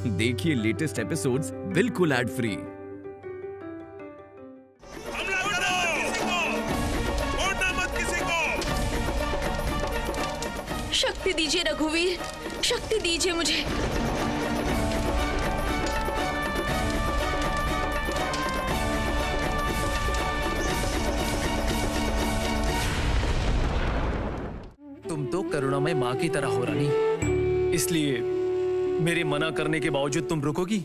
देखिए latest episodes बिल्कुल ad free. शक्ति दीजिए रघुवीर, शक्ति दीजिए मुझे। तुम तो करुणामय माँ की तरह हो रानी, इसलिए मेरे मना करने के बावजूद तुम रुकोगी?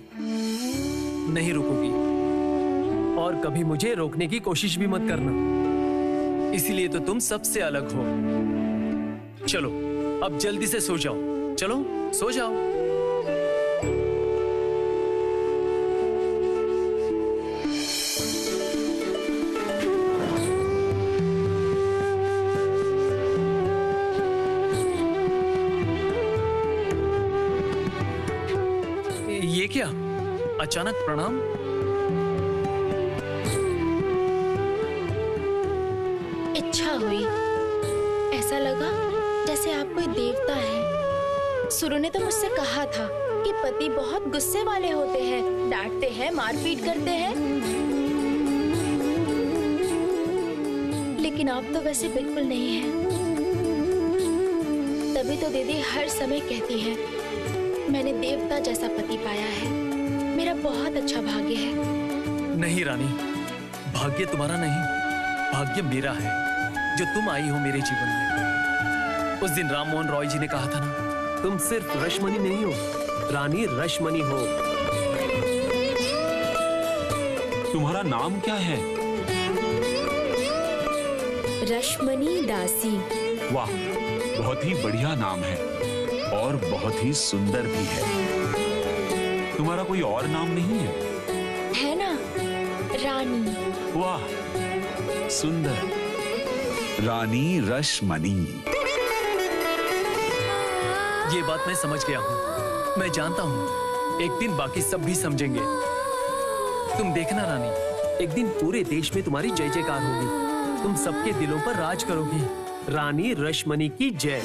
नहीं रुकोगी और कभी मुझे रोकने की कोशिश भी मत करना। इसीलिए तो तुम सबसे अलग हो। चलो अब जल्दी से सो जाओ, चलो सो जाओ। ये क्या अचानक प्रणाम? इच्छा हुई, ऐसा लगा जैसे आप कोई देवता है। सुरु ने तो मुझसे कहा था कि पति बहुत गुस्से वाले होते हैं, डांटते हैं, मारपीट करते हैं, लेकिन आप तो वैसे बिल्कुल नहीं हैं। तभी तो दीदी हर समय कहती है मैंने देवता जैसा पति पाया है, मेरा बहुत अच्छा भाग्य है। नहीं रानी, भाग्य तुम्हारा नहीं, भाग्य मेरा है जो तुम आई हो मेरे जीवन में। उस दिन राम मोहन रॉय जी ने कहा था ना, तुम सिर्फ रश्मनी नहीं हो, रानी रश्मनी हो। तुम्हारा नाम क्या है? रश्मनी दासी। वाह, बहुत ही बढ़िया नाम है और बहुत ही सुंदर भी है। तुम्हारा कोई और नाम नहीं है? है ना, रानी। वाह, सुंदर, रानी रश्मनी। ये बात मैं समझ गया हूँ, मैं जानता हूँ एक दिन बाकी सब भी समझेंगे। तुम देखना रानी, एक दिन पूरे देश में तुम्हारी जय जयकार होगी, तुम सबके दिलों पर राज करोगी। रानी रश्मनी की जय।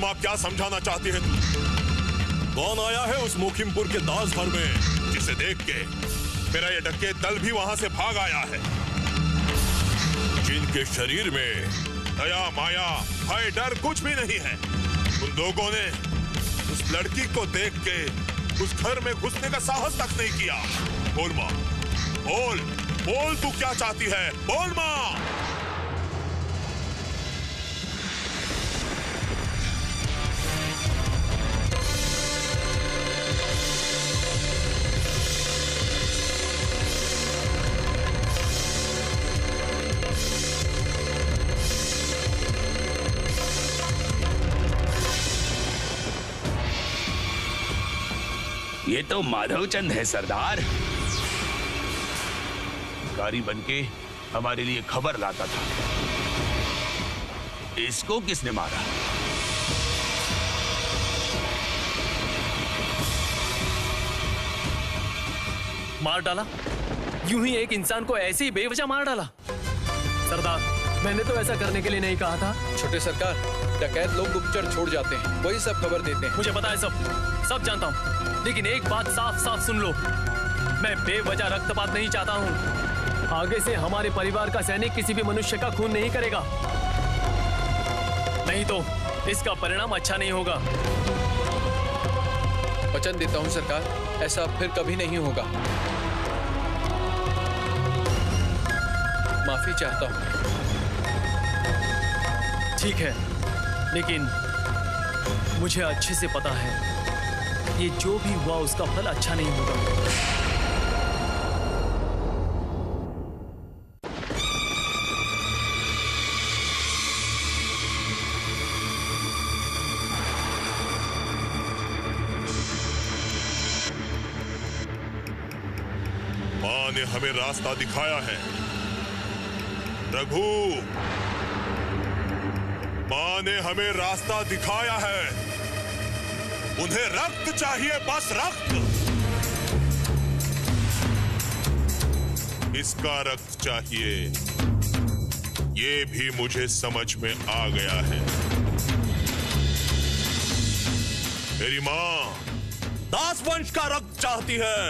माँ क्या समझाना चाहती है तू? कौन आया है उस मुखिमपुर के दास घर में, जिसे देख के मेरा ये डकैत दल भी वहां से भाग आया है, जिनके शरीर में दया माया भय डर कुछ भी नहीं है। उन लोगों ने उस लड़की को देख के उस घर में घुसने का साहस तक नहीं किया। बोल माँ, बोल बोल, तू क्या चाहती है? बोल माँ। ये तो माधवचंद है सरदार, भिखारी बनके हमारे लिए खबर लाता था। इसको किसने मारा? मार डाला? यूं ही एक इंसान को ऐसे ही बेवजह मार डाला? सरदार, मैंने तो ऐसा करने के लिए नहीं कहा था। छोटे सरकार, डकैत लोग गुप्तचर छोड़ जाते हैं, वही सब खबर देते हैं। मुझे पता है, सब जानता हूँ, लेकिन एक बात साफ साफ सुन लो, मैं बेवजह रक्तपात नहीं चाहता हूँ। आगे से हमारे परिवार का सैनिक किसी भी मनुष्य का खून नहीं करेगा, नहीं तो इसका परिणाम अच्छा नहीं होगा। वचन देता हूँ सरकार, ऐसा फिर कभी नहीं होगा। माफी चाहता हूँ। ठीक है, लेकिन मुझे अच्छे से पता है ये जो भी हुआ उसका फल अच्छा नहीं होगा। ने हमें रास्ता दिखाया है। रघु, मां ने हमें रास्ता दिखाया है। उन्हें रक्त चाहिए, बस रक्त। इसका रक्त चाहिए, ये भी मुझे समझ में आ गया है। मेरी मां दास वंश का रक्त चाहती है।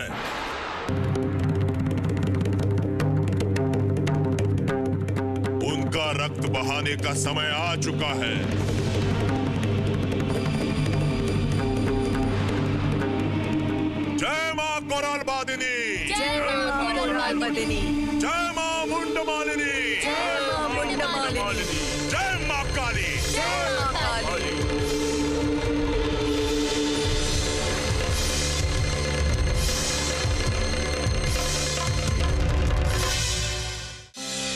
उनका रक्त बहाने का समय आ चुका है। जय मां कोरलबादिनी, जय मां कोरलबादिनी, जय मां मुंडमालिनी, जय मां मुंडमालिनी, जय मां काली, जय मां काली।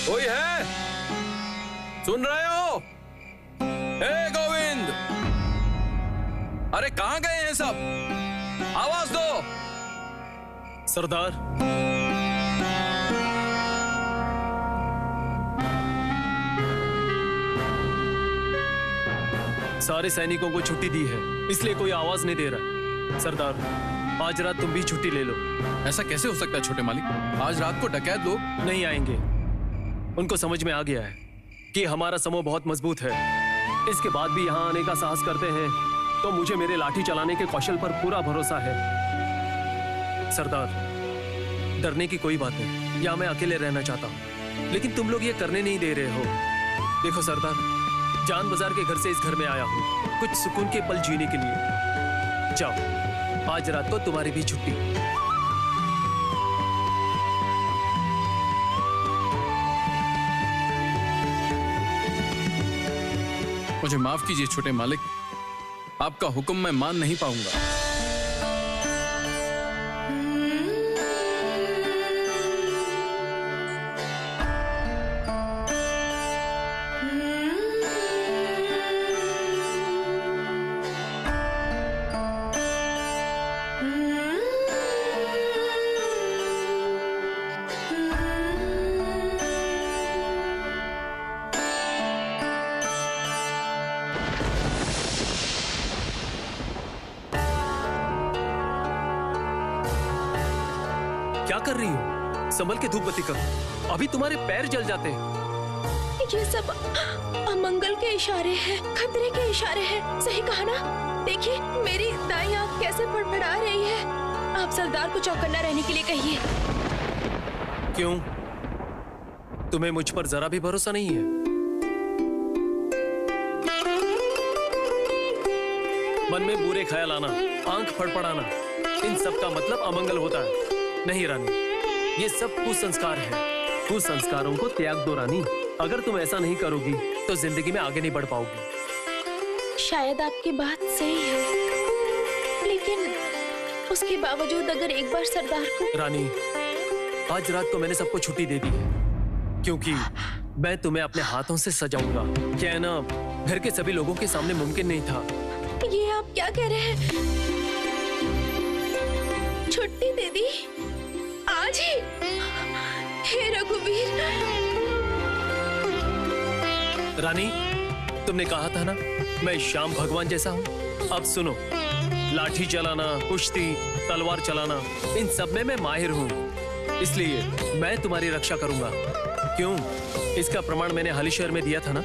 कोई है? सुन रहे हो? हे गोविंद, अरे कहां गए हैं सब? आवाज दो। सरदार, सारे सैनिकों को छुट्टी दी है, इसलिए कोई आवाज नहीं दे रहा। सरदार, आज रात तुम भी छुट्टी ले लो। ऐसा कैसे हो सकता है छोटे मालिक? आज रात को डकैत लोग नहीं आएंगे। उनको समझ में आ गया है कि हमारा समूह बहुत मजबूत है। इसके बाद भी यहाँ आने का साहस करते हैं तो मुझे मेरे लाठी चलाने के कौशल पर पूरा भरोसा है। सरदार, डरने की कोई बात नहीं। यहाँ मैं अकेले रहना चाहता हूँ, लेकिन तुम लोग ये करने नहीं दे रहे हो। देखो सरदार, जान बाजार के घर से इस घर में आया हूँ कुछ सुकून के पल जीने के लिए। जाओ, आज रात को तुम्हारी भी छुट्टी। मुझे माफ कीजिए छोटे मालिक, आपका हुक्म मैं मान नहीं पाऊंगा। क्या कर रही हो? संभल के धूप बत्ती करो, अभी तुम्हारे पैर जल जाते हैं। ये सब अमंगल के इशारे हैं, खतरे के इशारे हैं। सही कहा ना? देखिए मेरी दाई आंख कैसे फड़फड़ा रही है। आप सरदार को चौकन्ना रहने के लिए कहिए। क्यों? तुम्हें मुझ पर जरा भी भरोसा नहीं है? मन में बुरे ख्याल आना, आंख फड़फड़ाना, इन सब का मतलब अमंगल होता है। नहीं रानी, ये सब कुसंस्कार है। कुसंस्कारों को त्याग दो रानी। अगर तुम ऐसा नहीं करोगी तो जिंदगी में आगे नहीं बढ़ पाओगी। शायद आपकी बात सही है, लेकिन उसके बावजूद अगर एक बार सरदार को। रानी, आज रात को मैंने सबको छुट्टी दे दी है, क्योंकि मैं तुम्हें अपने हाथों से सजाऊंगा। क्या है ना, घर के सभी लोगों के सामने मुमकिन नहीं था। ये आप क्या कह रहे हैं? छुट्टी दे दी आज ही? हे रघुवीर। रानी, तुमने कहा था ना मैं श्याम भगवान जैसा हूँ। अब सुनो, लाठी चलाना, कुश्ती, तलवार चलाना, इन सब में मैं माहिर हूँ। इसलिए मैं तुम्हारी रक्षा करूंगा। क्यों? इसका प्रमाण मैंने हालिशहर में दिया था ना।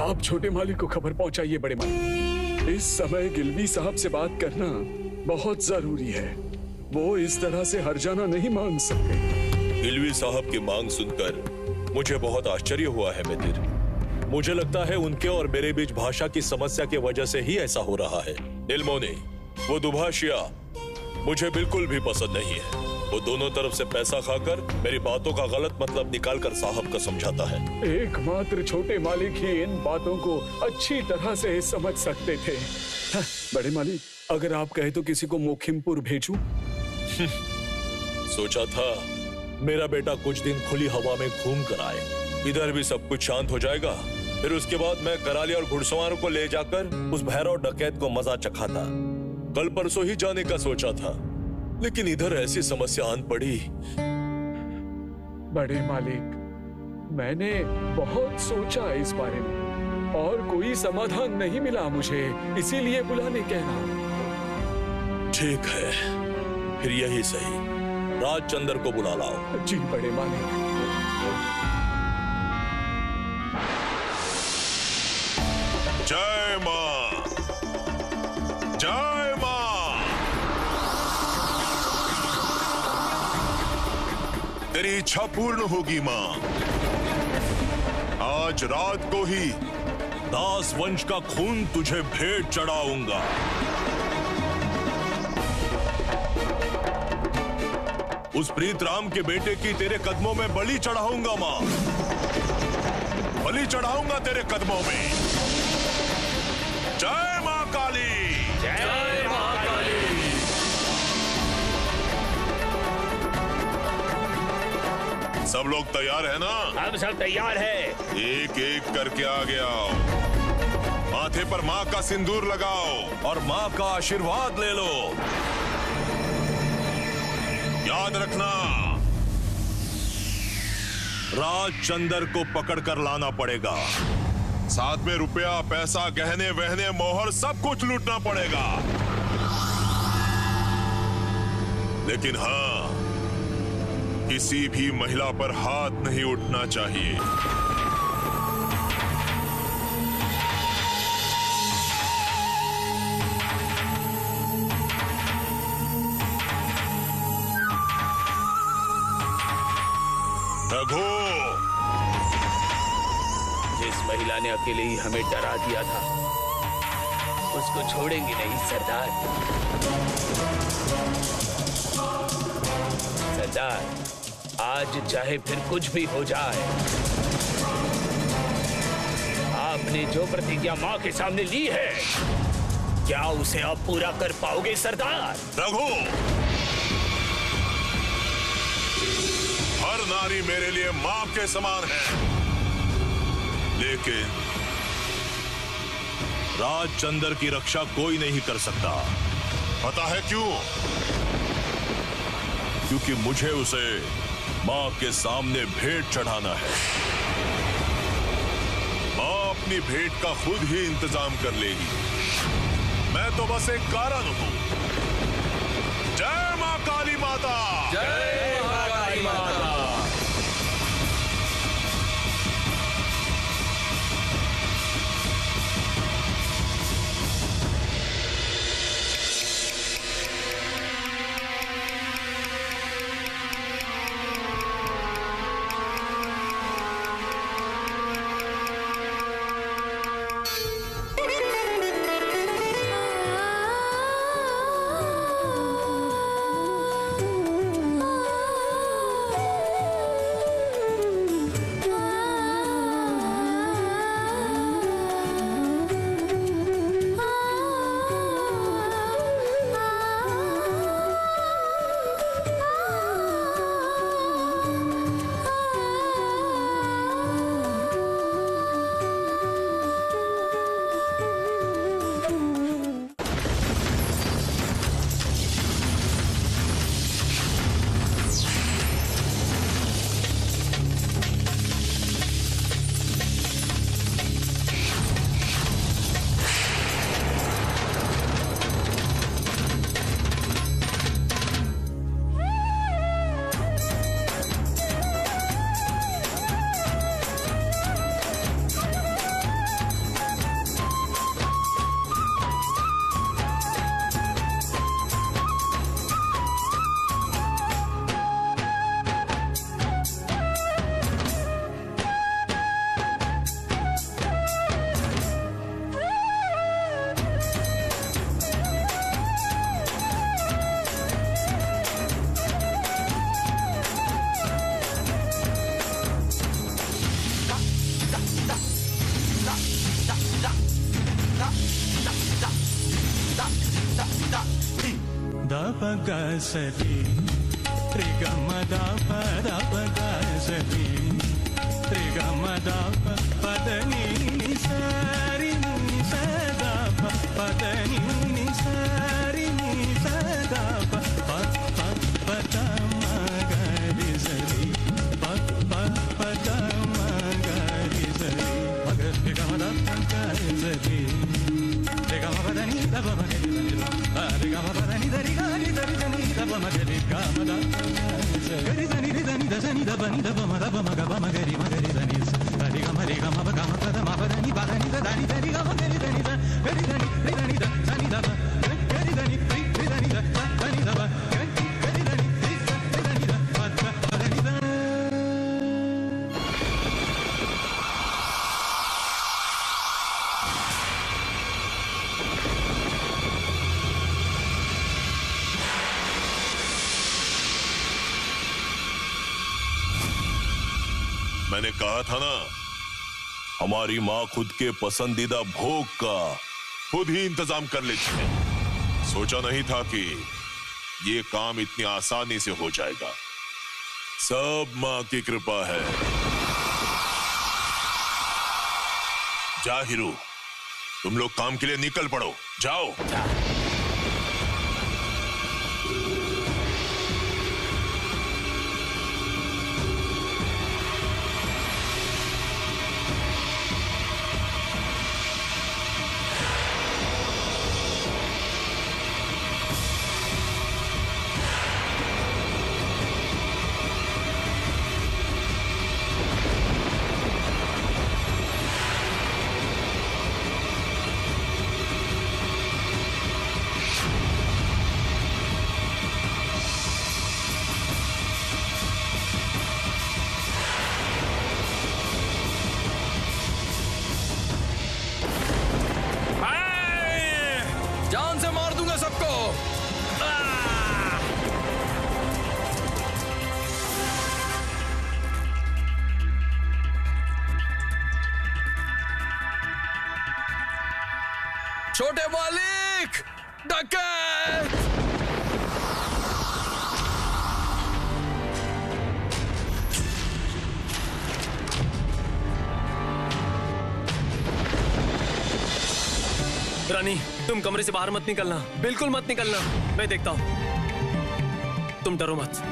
आप छोटे मालिक को खबर पहुंचाइए बड़े मालिक। इस समय गिलवी साहब से बात करना बहुत जरूरी है। वो इस तरह से हर जाना नहीं मान सकते। इलवी साहब की मांग सुनकर मुझे बहुत आश्चर्य हुआ है मितिर। मुझे लगता है उनके और मेरे बीच भाषा की समस्या की वजह से ही ऐसा हो रहा है। नीलमोनी, वो दुभाषिया मुझे बिल्कुल भी पसंद नहीं है। वो दोनों तरफ से पैसा खाकर मेरी बातों का गलत मतलब निकालकर साहब को समझाता है। एकमात्र छोटे मालिक ही इन बातों को अच्छी तरह से समझ सकते थे। बड़े मालिक, अगर आप कहे तो किसी को मोखिमपुर भेजूं? सोचा था मेरा बेटा कुछ दिन खुली हवा में घूम कर आए, इधर भी सब कुछ शांत हो जाएगा। फिर उसके बाद मैं कराली और घुड़सवारों को ले जाकर उस भैरव डकैत को मजा चखाता। कल परसों ही जाने का सोचा था, लेकिन इधर ऐसी समस्या आन पड़ी। बड़े मालिक, मैंने बहुत सोचा इस बारे में और कोई समाधान नहीं मिला मुझे, इसीलिए बुलाने कहना। ठीक है, फिर यही सही। राजचंद्र को बुला लाओ। जी बड़े मालिक। जय मां, जय मां। तेरी इच्छा पूर्ण होगी मां। आज रात को ही दास वंश का खून तुझे भेंट चढ़ाऊंगा। उस प्रीत राम के बेटे की तेरे कदमों में बलि चढ़ाऊंगा मां। बलि चढ़ाऊंगा तेरे कदमों में। जय मां काली, जय मां काली। सब लोग तैयार है ना? हम सब तैयार है। एक एक करके आगे आओ। माथे पर मां का सिंदूर लगाओ और मां का आशीर्वाद ले लो। याद रखना, राजचंद्र को पकड़कर लाना पड़ेगा। साथ में रुपया, पैसा, गहने वहने, मोहर सब कुछ लूटना पड़ेगा। लेकिन हाँ, किसी भी महिला पर हाथ नहीं उठना चाहिए। रघु, जिस महिला ने अकेले ही हमें डरा दिया था, उसको छोड़ेंगे नहीं सरदार। सरदार, आज चाहे फिर कुछ भी हो जाए, आपने जो प्रतिज्ञा मां के सामने ली है, क्या उसे आप पूरा कर पाओगे सरदार? रघु, हर नारी मेरे लिए मां के समान है, लेकिन राजचंद्र की रक्षा कोई नहीं कर सकता। पता है क्यों? क्योंकि मुझे उसे मां के सामने भेंट चढ़ाना है। मां अपनी भेंट का खुद ही इंतजाम कर लेगी। मैं तो बस एक कारण हूं। जय मां काली माता, जय मां काली माता। गा सरी रे ग म दा प दा प गा सरी रे ग म दा प प द नि नि सा रि नि सा दा प प द नि नि सा रि नि सा दा प प प प द म ग रि सरी प प प द म ग रि सरी म ग रे ग म दा प ग सरी रे ग म प द नि दा प म ग रि सरी रे ग म प द नि दा रि ग रि दा रि दा नि दा प म ग रि ग म दा ग रि दा नि रि दा नि दा सा नि दा प नि दा प म दा प म ग प म ग रि दा नि सा रि ग म प ग म प द म प द नि प द नि दा दा नि दा रि ग म ग रि दा नि दा ग रि दा नि रि दा नि दा सा नि दा प ग रि दा नि रि दा नि दा सा दा नि दा प ग रि दा नि रि सा रि दा नि दा प द प द नि दा। मैंने कहा था ना, हमारी माँ खुद के पसंदीदा भोग का खुद ही इंतजाम कर लेती है। सोचा नहीं था कि ये काम इतनी आसानी से हो जाएगा। सब माँ की कृपा है। जा हीरू, तुम लोग काम के लिए निकल पड़ो, जाओ। जान से मार दूंगा सबको। छोटे मालिक, डकैत! रानी, तुम कमरे से बाहर मत निकलना, बिल्कुल मत निकलना। मैं देखता हूं, तुम डरो मत।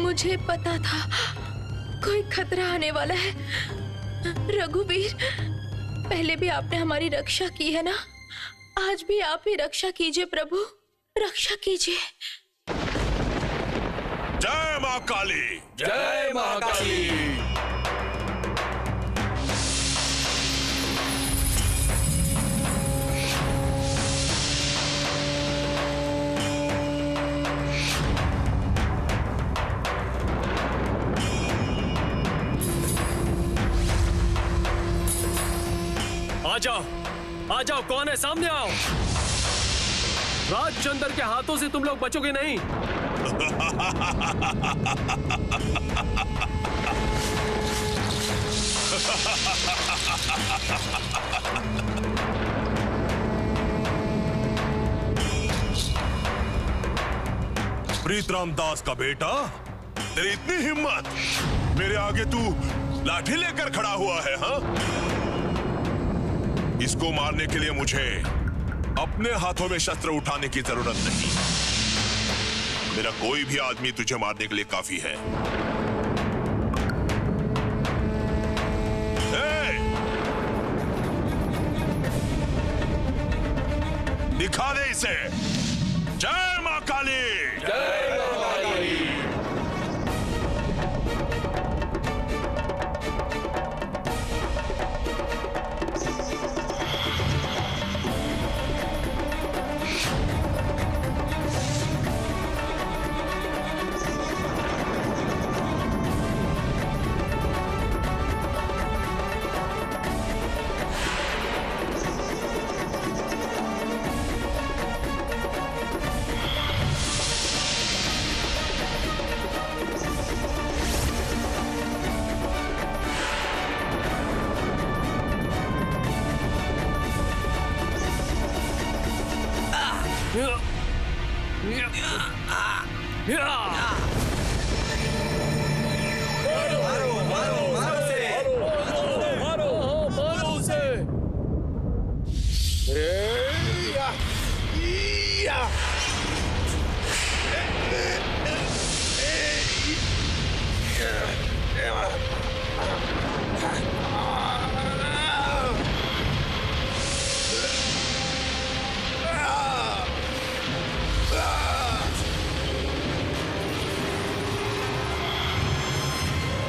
मुझे पता था कोई खतरा आने वाला है। रघुवीर, पहले भी आपने हमारी रक्षा की है ना, आज भी आप ही रक्षा कीजिए प्रभु, रक्षा कीजिए। जय माँ काली, जय माँ काली। आ जाओ, कौन है? सामने आओ। राजचंद्र के हाथों से तुम लोग बचोगे नहीं। प्रीतराम दास का बेटा, तेरी इतनी हिम्मत, मेरे आगे तू लाठी लेकर खड़ा हुआ है? हाँ, इसको मारने के लिए मुझे अपने हाथों में शस्त्र उठाने की जरूरत नहीं। मेरा कोई भी आदमी तुझे मारने के लिए काफी है। दिखा दे इसे। जय मां काली। जय मां काली।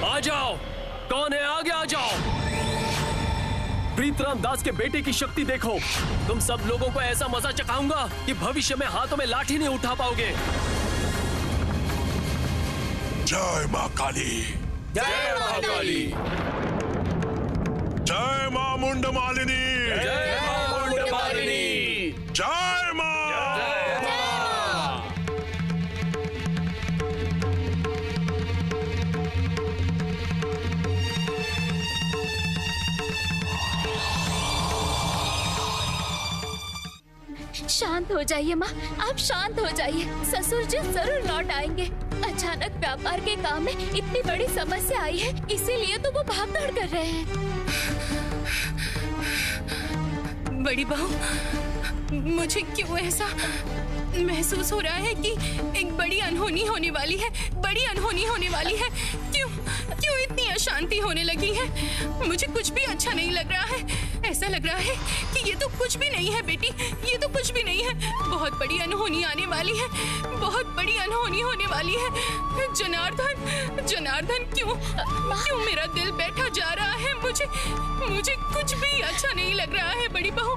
आ जाओ, कौन है? आगे आ जाओ। प्रीतराम दास के बेटे की शक्ति देखो। तुम सब लोगों को ऐसा मजा चखाऊंगा कि भविष्य में हाथों में लाठी नहीं उठा पाओगे। जय मां काली। जय मां काली। जय मां मुंडमालिनी। जय मां मुंडमालिनी। जय मां। शांत हो जाइए माँ, आप शांत हो जाइए। ससुर जी जरूर लौट आएंगे। अचानक व्यापार के काम में इतनी बड़ी समस्या आई है, इसीलिए तो वो भागदौड़ कर रहे हैं। बड़ी बहू, मुझे क्यों ऐसा महसूस हो रहा है कि एक बड़ी अनहोनी होने वाली है, बड़ी अनहोनी होने वाली है। क्यों इतनी अशांति होने लगी है? मुझे कुछ भी अच्छा नहीं लग रहा है। ऐसा लग रहा है कि ये तो कुछ भी नहीं है बेटी, ये तो कुछ भी नहीं है। बहुत बड़ी अनहोनी आने वाली है, बहुत बड़ी अनहोनी होने वाली है। जनार्दन, जनार्दन, क्यों मेरा दिल बैठा जा रहा है? मुझे कुछ भी अच्छा नहीं लग रहा है बड़ी बहू।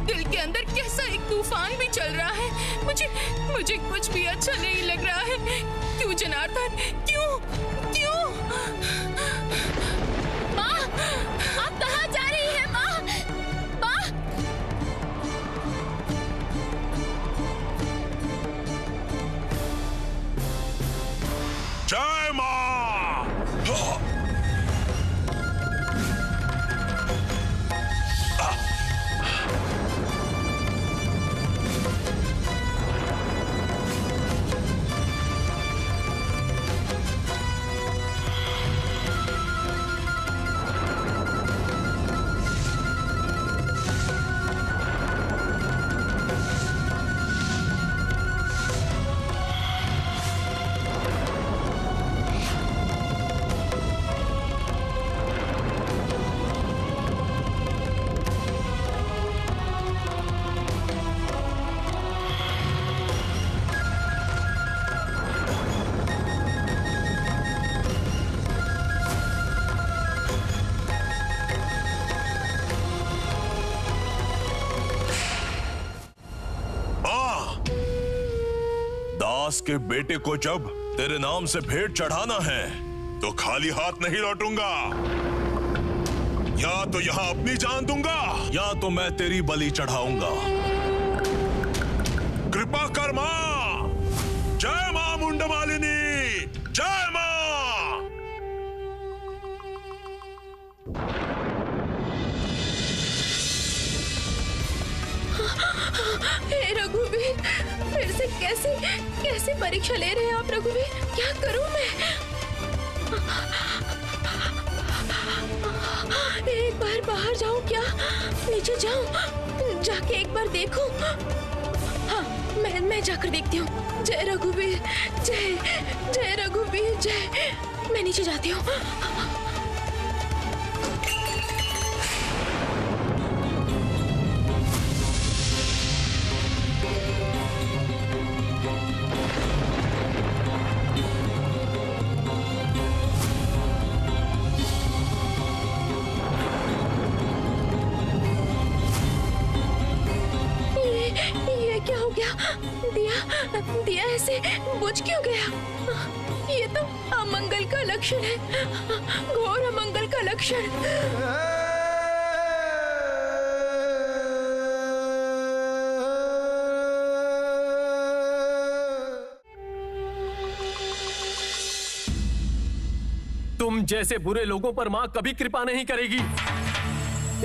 दिल के अंदर कैसा एक तूफान भी चल रहा है। मुझे कुछ भी अच्छा नहीं लग रहा है। क्यों जनार्दन, क्यों? माँ, आप कहाँ जा रही हैं माँ? माँ, जय मां। दास के बेटे को जब तेरे नाम से भेंट चढ़ाना है तो खाली हाथ नहीं लौटूंगा। या तो यहाँ अपनी जान दूंगा या तो मैं तेरी बलि चढ़ाऊंगा। कृपा कर मां। जय मां मुंडमालिनी। जय मां। हे रघुवीर, फिर से कैसे परीक्षा ले रहे हैं आप रघुवीर? क्या करूं मैं? एक बार बाहर जाऊं क्या? नीचे जाऊं? जाके एक बार देखूं? हाँ, मैं जाकर देखती हूँ। जय रघुवीर, जय रघुवीर, जय। मैं नीचे जाती हूँ। से बुझ क्यों गया? ये तो अमंगल का लक्षण है, घोर अमंगल का लक्षण। तुम जैसे बुरे लोगों पर माँ कभी कृपा नहीं करेगी।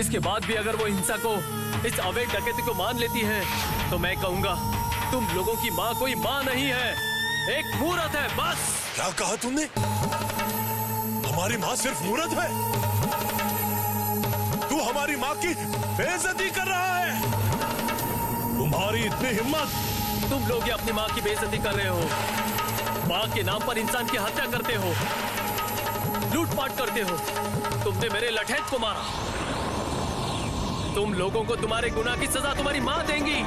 इसके बाद भी अगर वो हिंसा को, इस अवैध डकैती को मान लेती है तो मैं कहूंगा तुम लोगों की माँ कोई माँ नहीं है, एक मूर्त है बस। क्या कहा तुमने? हमारी माँ सिर्फ मूर्त है? तू हमारी माँ की बेइज्जती कर रहा है? तुम्हारी इतनी हिम्मत? तुम लोग ही अपनी माँ की बेइज्जती कर रहे हो। माँ के नाम पर इंसान की हत्या करते हो, लूटपाट करते हो। तुमने मेरे लठैत को मारा। तुम लोगों को तुम्हारे गुनाह की सजा तुम्हारी माँ देंगी।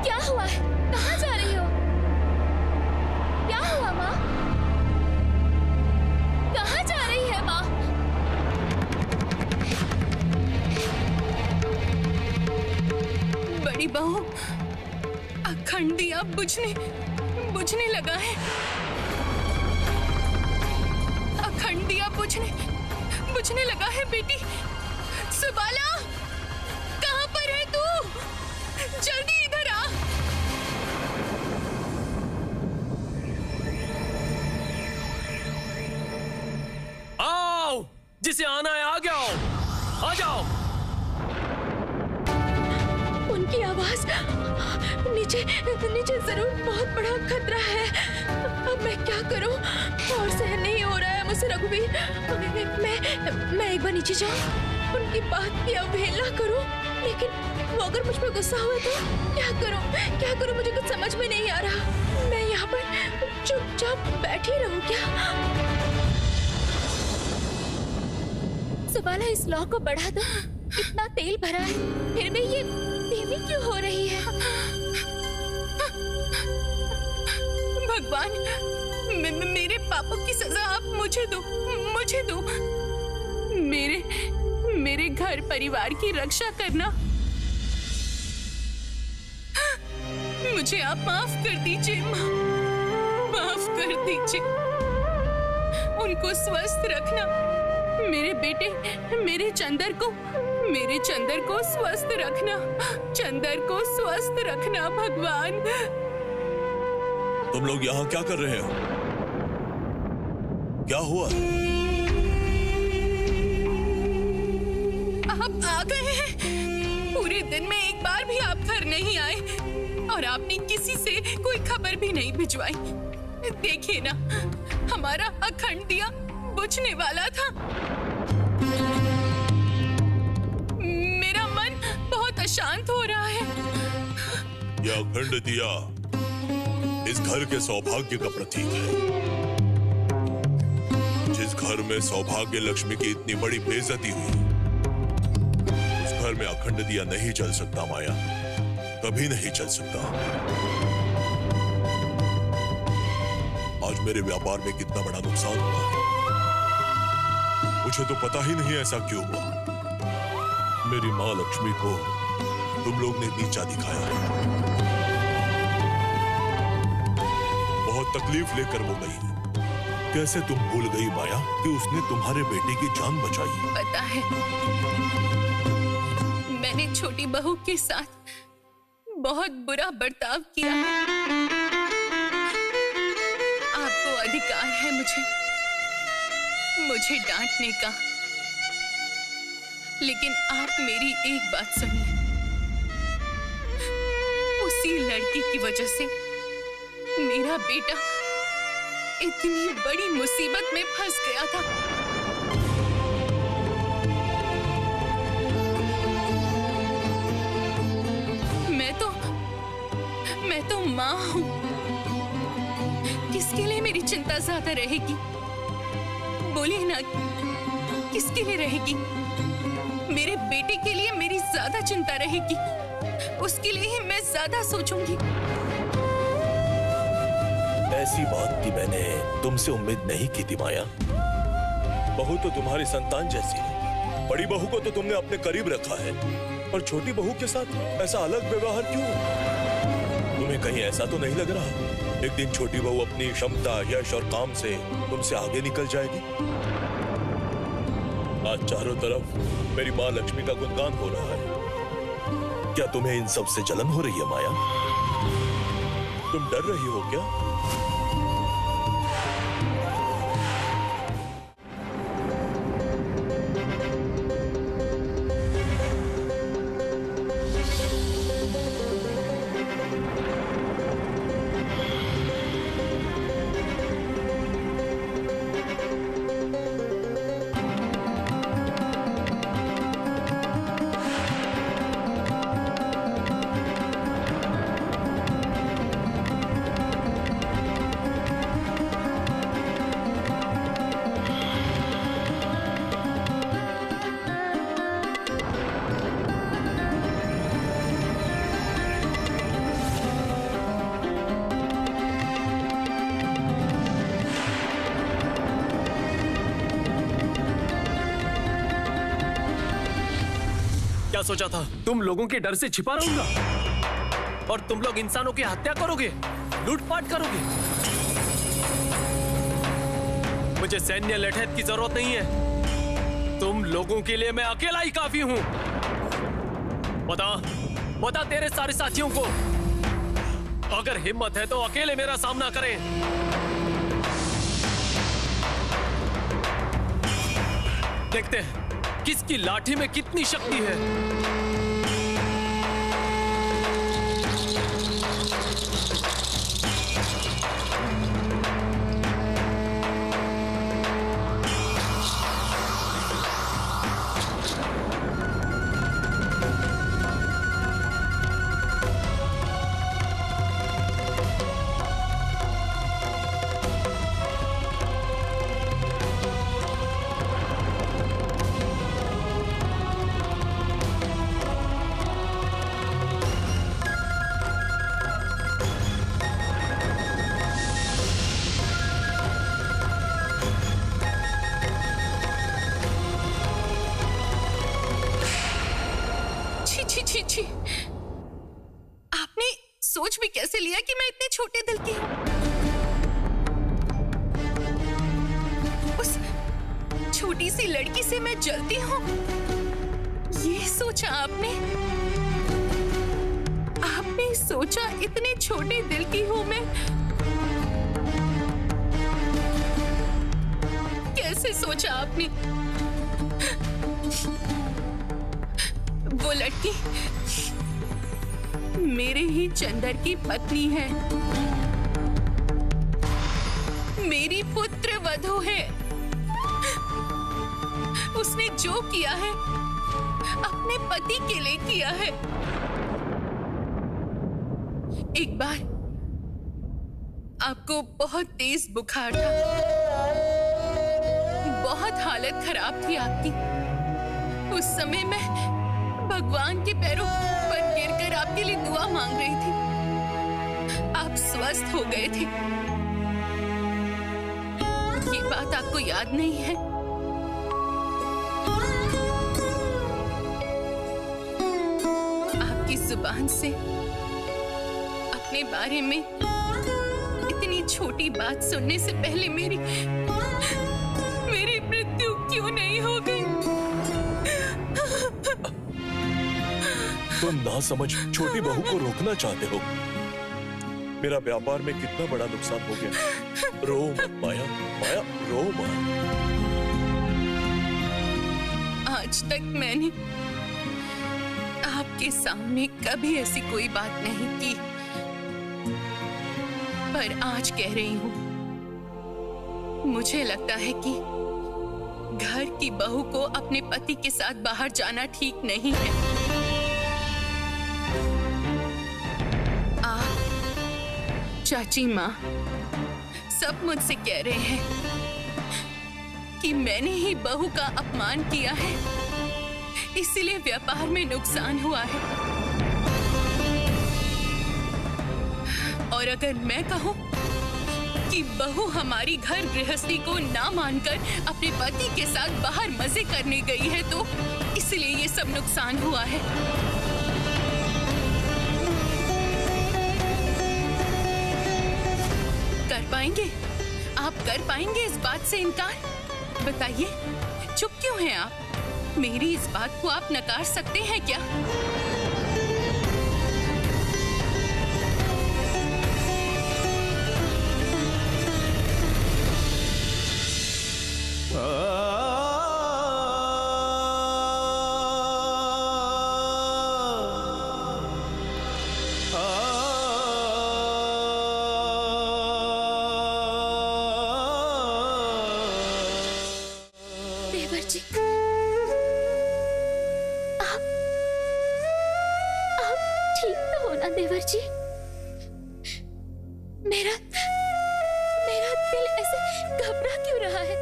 क्या हुआ है? कहाँ जा रही हो? क्या हुआ माँ? कहाँ जा रही है माँ? बड़ी बहू, अखंड दिया बुझने लगा है। अखंड दिया बुझने लगा है। बेटी सुबाला, कहाँ पर है तू? जल्दी इधर आ। आओ, जिसे आना है आ जाओ, आ जाओ। उनकी आवाज नीचे जरूर बहुत बड़ा खतरा है। अब मैं क्या करूं? और सहन नहीं हो रहा है मुझसे रघुवीर। मैं एक बार नीचे जाऊं, उनकी बात की अवहेलना करूं, लेकिन वो अगर मुझ पर गुस्सा हुए तो क्या करूं? मुझे कुछ समझ में नहीं आ रहा। मैं यहाँ पर चुपचाप बैठी रहूं क्या? सुबाला, इस लौ को बढ़ा दो। इतना तेल भरा है, फिर भी ये धीमी क्यों हो रही है? भगवान, मेरे पापों की सजा आप मुझे दो। मेरे घर परिवार की रक्षा करना। मुझे आप माफ कर दीजिए माँ, माफ कर दीजिए। उनको स्वस्थ रखना। मेरे बेटे, मेरे चंदर को स्वस्थ रखना। चंदर को स्वस्थ रखना भगवान। तुम लोग यहाँ क्या कर रहे हो? क्या हुआ? आप आ गए हैं। पूरे दिन में एक बार भी आप घर नहीं आए और आपने किसी से कोई खबर भी नहीं भिजवाई। देखिए ना, हमारा अखंड दिया बुझने वाला था। मेरा मन बहुत अशांत हो रहा है। यह अखंड दिया इस घर के सौभाग्य का प्रतीक है। जिस घर में सौभाग्य लक्ष्मी की इतनी बड़ी बेइज्जती हुई, उस घर में अखंड दिया नहीं चल सकता माया, कभी नहीं चल सकता। आज मेरे व्यापार में कितना बड़ा नुकसान हुआ है, मुझे तो पता ही नहीं ऐसा क्यों हुआ। मेरी माँ लक्ष्मी को तुम लोग ने नीचा दिखाया है। बहुत तकलीफ लेकर वो गई। कैसे तुम भूल गई माया कि उसने तुम्हारे बेटे की जान बचाई? पता है, मैंने छोटी बहू के साथ बहुत बुरा बर्ताव किया। आपको अधिकार है मुझे डांटने का, लेकिन आप मेरी एक बात सुनिए। उसी लड़की की वजह से मेरा बेटा इतनी बड़ी मुसीबत में फंस गया था। मैं तो माँ हूँ। किसके लिए मेरी चिंता ज्यादा रहेगी? बोलिए ना, किसके लिए रहेगी? मेरे बेटे के लिए मेरी ज्यादा चिंता रहेगी, उसके लिए ही मैं ज्यादा सोचूंगी। ऐसी बात की मैंने तुमसे उम्मीद नहीं की थी माया। बहू तो तुम्हारी संतान जैसी है। बड़ी बहू को तो तुमने अपने करीब रखा है, और छोटी बहू के साथ ऐसा अलग व्यवहार क्यों? तुम्हें कहीं ऐसा तो नहीं लग रहा एक दिन छोटी बहू अपनी क्षमता, यश और काम से तुमसे आगे निकल जाएगी? आज चारों तरफ मेरी माँ लक्ष्मी का गुणगान हो रहा है। क्या तुम्हें इन सब से जलन हो रही है माया? तुम डर रही हो क्या? क्या सोचा था? तुम लोगों के डर से छिपा रहूंगा और तुम लोग इंसानों की हत्या करोगे, लूटपाट करोगे। मुझे सैन्य लठैत की जरूरत नहीं है। तुम लोगों के लिए मैं अकेला ही काफी हूं। बता तेरे सारे साथियों को, अगर हिम्मत है तो अकेले मेरा सामना करें। देखते हैं किसकी लाठी में कितनी शक्ति है। छी, आपने सोच भी कैसे लिया कि मैं इतने छोटे दिल की हूं? उस छोटी सी लड़की से मैं जलती हूं, ये सोचा आपने? आपने सोचा इतने छोटे दिल की हूं मैं? कैसे सोचा आपने? वो लड़की मेरे ही चंदर की पत्नी है, मेरी पुत्र वधू है। उसने जो किया है अपने पति के लिए किया है। एक बार आपको बहुत तेज बुखार था, बहुत हालत खराब थी आपकी। उस समय मैं भगवान के पैरों पर गिरकर आपके लिए दुआ मांग रही थी। आप स्वस्थ हो गए थे। ये बात आपको याद नहीं है? आपकी जुबान से अपने बारे में इतनी छोटी बात सुनने से पहले मेरी मृत्यु क्यों नहीं हो गई? तुम ना समझ छोटी बहू को रोकना चाहते हो। मेरा व्यापार में कितना बड़ा नुकसान हो गया। रो मत माया, माया रो मत। आज तक मैंने आपके सामने कभी ऐसी कोई बात नहीं की, पर आज कह रही हूं। मुझे लगता है कि घर की बहू को अपने पति के साथ बाहर जाना ठीक नहीं है। चाची माँ सब मुझसे कह रहे हैं कि मैंने ही बहू का अपमान किया है, इसलिए व्यापार में नुकसान हुआ है। और अगर मैं कहूँ कि बहू हमारी घर गृहस्थी को ना मानकर अपने पति के साथ बाहर मजे करने गई है, तो इसलिए ये सब नुकसान हुआ है। कर पाएंगे? आप कर पाएंगे इस बात से इनकार? बताइए, चुप क्यों हैं आप? मेरी इस बात को आप नकार सकते हैं क्या? देवर जी, आप ठीक तो हो ना देवर जी? मेरा दिल ऐसे घबरा क्यों रहा है?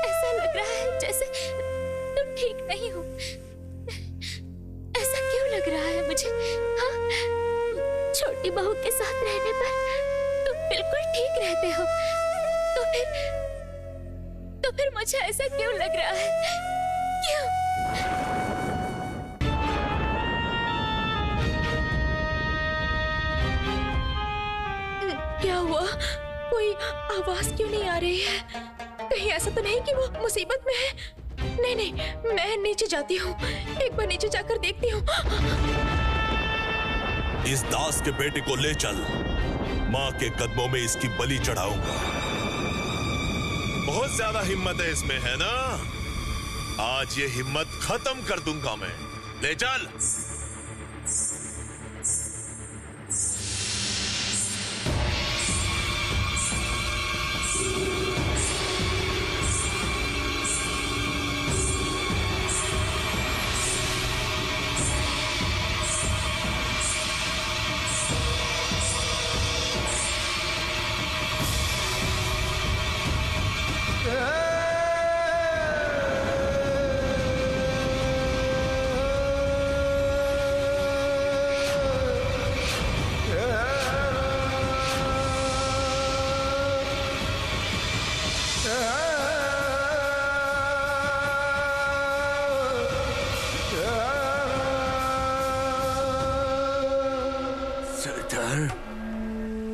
ऐसा लग रहा है जैसे तुम ठीक नहीं हो। ऐसा क्यों लग रहा है मुझे? हाँ, छोटी बहू के साथ रहने पर तुम बिल्कुल ठीक रहते हो, तो फिर मुझे ऐसा क्यों लग रहा है? क्यों? क्या हुआ? कोई आवाज क्यों नहीं आ रही है? कहीं ऐसा तो नहीं कि वो मुसीबत में है? नहीं, मैं नीचे जाती हूँ, एक बार नीचे जाकर देखती हूँ। इस दास के बेटे को ले चल, माँ के कदमों में इसकी बलि चढ़ाऊंगा। बहुत ज्यादा हिम्मत है इसमें, है ना? आज ये हिम्मत खत्म कर दूंगा मैं। ले चल।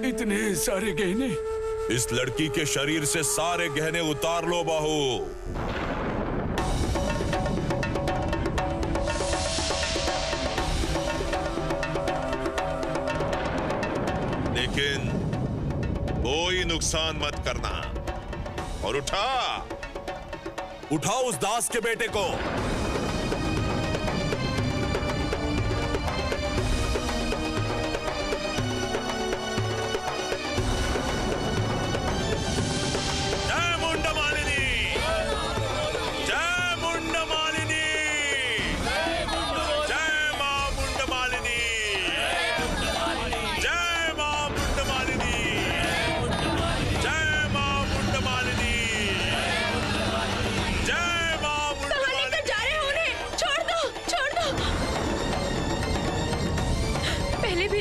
इतने सारे गहने? इस लड़की के शरीर से सारे गहने उतार लो बहू। लेकिन कोई नुकसान मत करना। और उठाओ उस दास के बेटे को।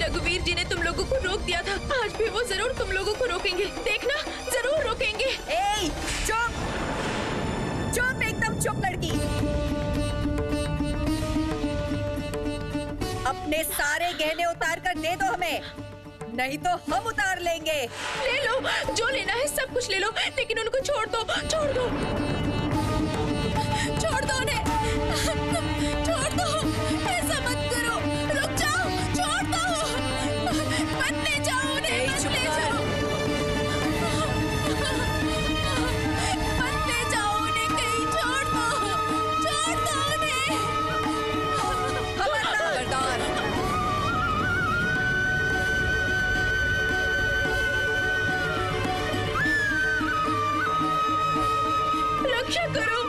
रघुवीर जी ने तुम लोगों को रोक दिया था, आज भी वो जरूर तुम लोगों को रोकेंगे। देखना, जरूर रोकेंगे। ए, चुप! चुप, एकदम चुप लड़की। अपने सारे गहने उतार कर दे दो हमें, नहीं तो हम उतार लेंगे। ले लो, जो लेना है सब कुछ ले लो, लेकिन उनको छोड़ दो, छोड़ दो, छोड़ दो उन्हें, छोड़ दो, ऐसा मत करो, रुक जाओ, छोड़ दो, मत ले जाओ उन्हें, मत ले जाओ, मत ले जाओ उन्हें कहीं, छोड़ दो उन्हें। खबरदार! रक्षा करो,